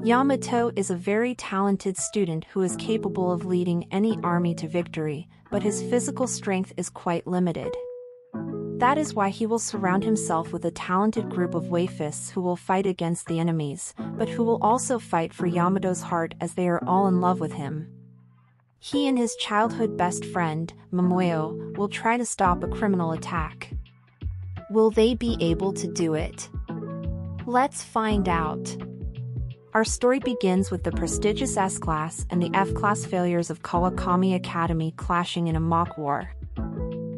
Yamato is a very talented student who is capable of leading any army to victory, but his physical strength is quite limited. That is why he will surround himself with a talented group of waifists who will fight against the enemies, but who will also fight for Yamato's heart as they are all in love with him. He and his childhood best friend, Momoyo, will try to stop a criminal attack. Will they be able to do it? Let's find out. Our story begins with the prestigious S-Class and the F-Class failures of Kawakami Academy clashing in a mock war.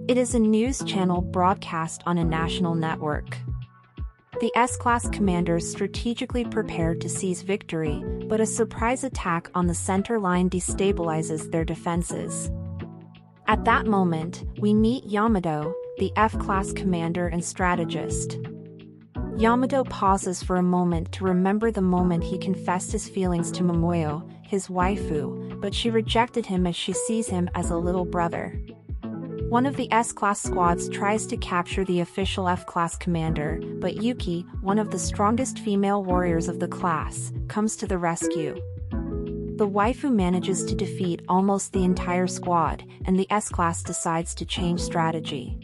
It is a news channel broadcast on a national network. The S-Class commanders strategically prepared to seize victory, but a surprise attack on the center line destabilizes their defenses. At that moment, we meet Yamato, the F-Class commander and strategist. Yamato pauses for a moment to remember the moment he confessed his feelings to Momoyo, his waifu, but she rejected him as she sees him as a little brother. One of the S-Class squads tries to capture the official F-Class commander, but Yuki, one of the strongest female warriors of the class, comes to the rescue. The waifu manages to defeat almost the entire squad, and the S-Class decides to change strategy.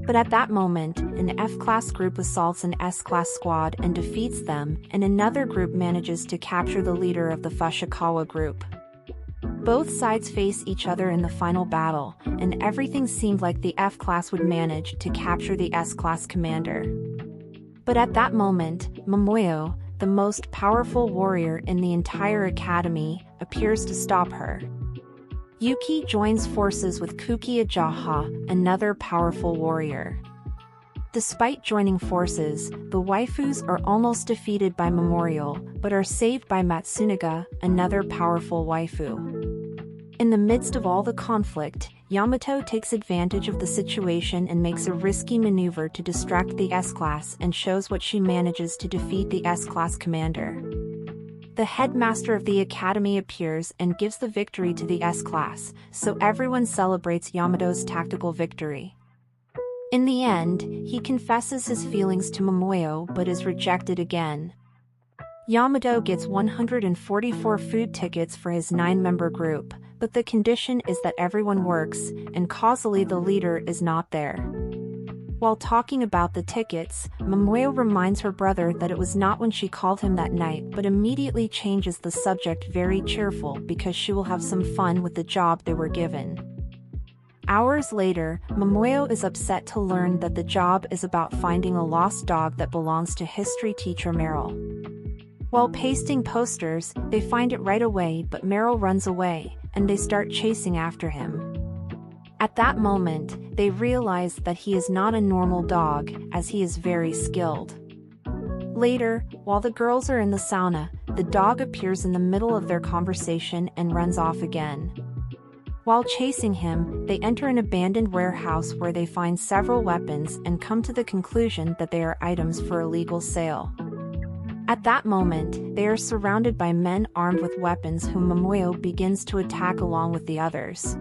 But at that moment, an F-Class group assaults an S-Class squad and defeats them, and another group manages to capture the leader of the Fushikawa group. Both sides face each other in the final battle, and everything seemed like the F-Class would manage to capture the S-Class commander. But at that moment, Momoyo, the most powerful warrior in the entire academy, appears to stop her. Yuki joins forces with Kuki Ajaha, another powerful warrior. Despite joining forces, the waifus are almost defeated by Memorial, but are saved by Matsunaga, another powerful waifu. In the midst of all the conflict, Yamato takes advantage of the situation and makes a risky maneuver to distract the S-Class and shows what she manages to defeat the S-Class commander. The headmaster of the academy appears and gives the victory to the S-Class, so everyone celebrates Yamato's tactical victory. In the end, he confesses his feelings to Momoyo but is rejected again. Yamato gets 144 food tickets for his 9-member group, but the condition is that everyone works, and causally the leader is not there. While talking about the tickets, Momoyo reminds her brother that it was not when she called him that night but immediately changes the subject very cheerful because she will have some fun with the job they were given. Hours later, Momoyo is upset to learn that the job is about finding a lost dog that belongs to history teacher Meryl. While pasting posters, they find it right away but Meryl runs away, and they start chasing after him. At that moment, they realize that he is not a normal dog, as he is very skilled. Later, while the girls are in the sauna, the dog appears in the middle of their conversation and runs off again. While chasing him, they enter an abandoned warehouse where they find several weapons and come to the conclusion that they are items for illegal sale. At that moment, they are surrounded by men armed with weapons whom Momoyo begins to attack along with the others.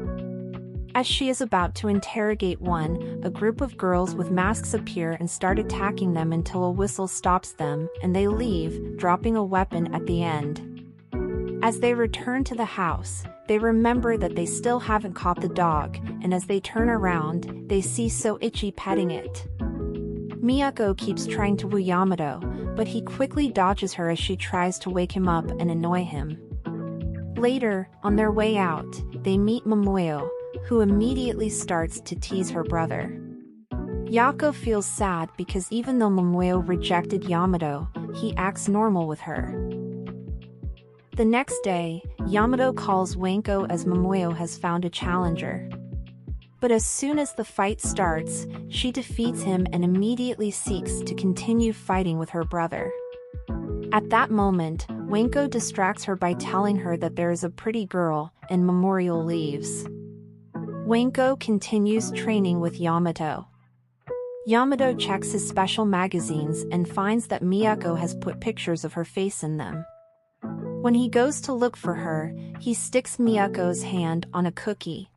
As she is about to interrogate one, a group of girls with masks appear and start attacking them until a whistle stops them, and they leave, dropping a weapon at the end. As they return to the house, they remember that they still haven't caught the dog, and as they turn around, they see Soichi petting it. Miyako keeps trying to woo Yamato, but he quickly dodges her as she tries to wake him up and annoy him. Later, on their way out, they meet Momoyo, who immediately starts to tease her brother. Yako feels sad because even though Momoyo rejected Yamato, he acts normal with her. The next day, Yamato calls Wanko as Momoyo has found a challenger. But as soon as the fight starts, she defeats him and immediately seeks to continue fighting with her brother. At that moment, Wanko distracts her by telling her that there is a pretty girl, and Memorial leaves. Wanko continues training with Yamato. Yamato checks his special magazines and finds that Miyako has put pictures of her face in them. When he goes to look for her, he sticks Miyako's hand on a cookie.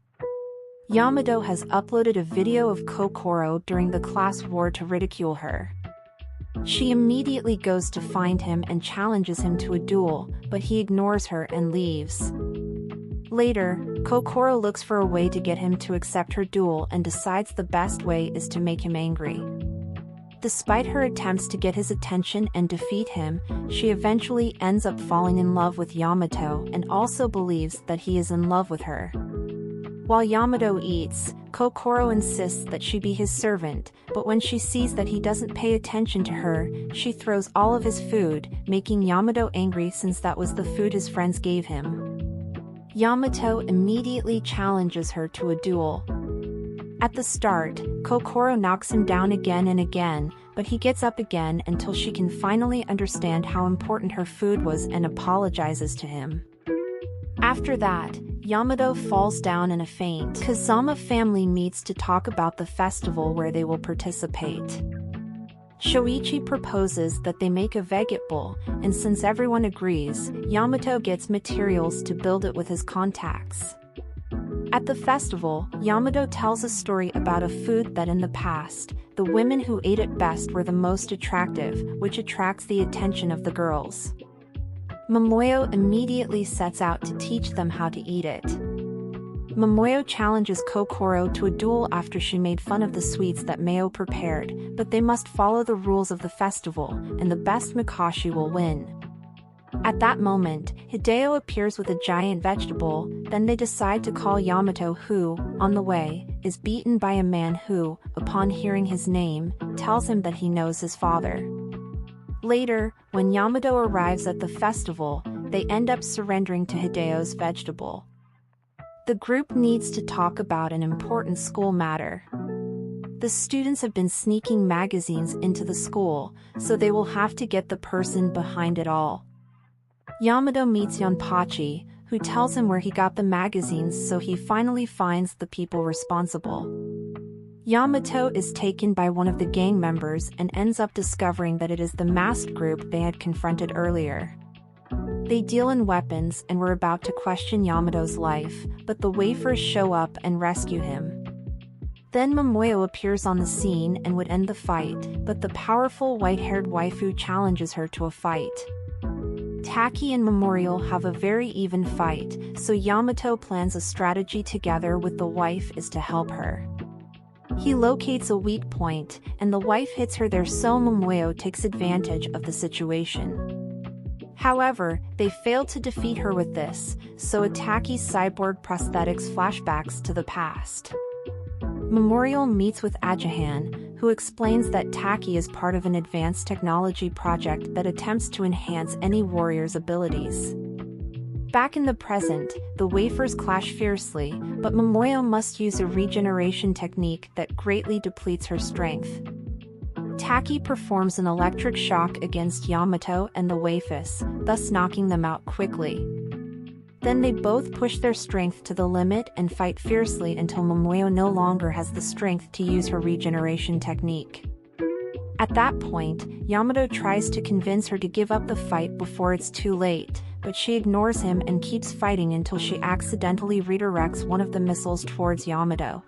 Yamato has uploaded a video of Kokoro during the class war to ridicule her. She immediately goes to find him and challenges him to a duel, but he ignores her and leaves. Later, Kokoro looks for a way to get him to accept her duel and decides the best way is to make him angry. Despite her attempts to get his attention and defeat him, she eventually ends up falling in love with Yamato and also believes that he is in love with her. While Yamato eats, Kokoro insists that she be his servant, but when she sees that he doesn't pay attention to her, she throws all of his food, making Yamato angry since that was the food his friends gave him. Yamato immediately challenges her to a duel. At the start, Kokoro knocks him down again and again, but he gets up again until she can finally understand how important her food was and apologizes to him. After that, Yamato falls down in a faint. Kazama family meets to talk about the festival where they will participate. Shoichi proposes that they make a vegetable, and since everyone agrees, Yamato gets materials to build it with his contacts. At the festival, Yamato tells a story about a food that in the past, the women who ate it best were the most attractive, which attracts the attention of the girls. Momoyo immediately sets out to teach them how to eat it. Momoyo challenges Kokoro to a duel after she made fun of the sweets that Meo prepared, but they must follow the rules of the festival, and the best Makashi will win. At that moment, Hideo appears with a giant vegetable, then they decide to call Yamato who, on the way, is beaten by a man who, upon hearing his name, tells him that he knows his father. Later, when Yamato arrives at the festival, they end up surrendering to Hideo's vegetable. The group needs to talk about an important school matter. The students have been sneaking magazines into the school, so they will have to get the person behind it all. Yamato meets Yonpachi, who tells him where he got the magazines, so he finally finds the people responsible. Yamato is taken by one of the gang members and ends up discovering that it is the masked group they had confronted earlier. They deal in weapons and were about to question Yamato's life, but the wafers show up and rescue him. Then Momoyo appears on the scene and would end the fight, but the powerful white-haired waifu challenges her to a fight. Taki and Memorial have a very even fight, so Yamato plans a strategy together with the wife is to help her. He locates a weak point, and the wife hits her there, so Momoyo takes advantage of the situation. However, they fail to defeat her with this, so Taki's cyborg prosthetics flashbacks to the past. Memorial meets with Ajahan, who explains that Taki is part of an advanced technology project that attempts to enhance any warrior's abilities. Back in the present, the wafers clash fiercely, but Momoyo must use a regeneration technique that greatly depletes her strength. Taki performs an electric shock against Yamato and the wafus, thus knocking them out quickly. Then they both push their strength to the limit and fight fiercely until Momoyo no longer has the strength to use her regeneration technique. At that point, Yamato tries to convince her to give up the fight before it's too late, but she ignores him and keeps fighting until she accidentally redirects one of the missiles towards Yamato.